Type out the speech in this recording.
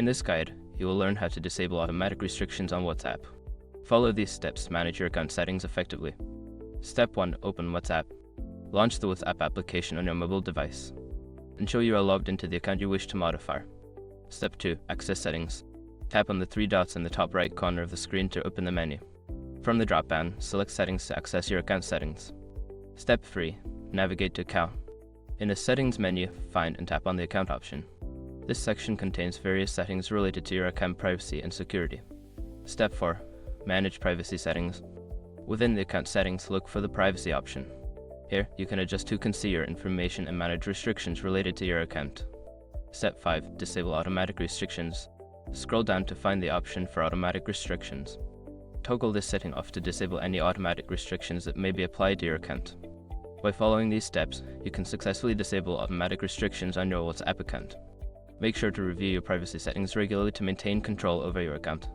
In this guide, you will learn how to disable automatic restrictions on WhatsApp. Follow these steps to manage your account settings effectively. Step 1. Open WhatsApp. Launch the WhatsApp application on your mobile device. Ensure you are logged into the account you wish to modify. Step 2. Access settings. Tap on the 3 dots in the top right corner of the screen to open the menu. From the drop-down, select Settings to access your account settings. Step 3. Navigate to Account. In the Settings menu, find and tap on the Account option. This section contains various settings related to your account privacy and security. Step 4. Manage privacy settings. Within the account settings, look for the Privacy option. Here, you can adjust who can see your information and manage restrictions related to your account. Step 5. Disable automatic restrictions. Scroll down to find the option for automatic restrictions. Toggle this setting off to disable any automatic restrictions that may be applied to your account. By following these steps, you can successfully disable automatic restrictions on your WhatsApp account. Make sure to review your privacy settings regularly to maintain control over your account.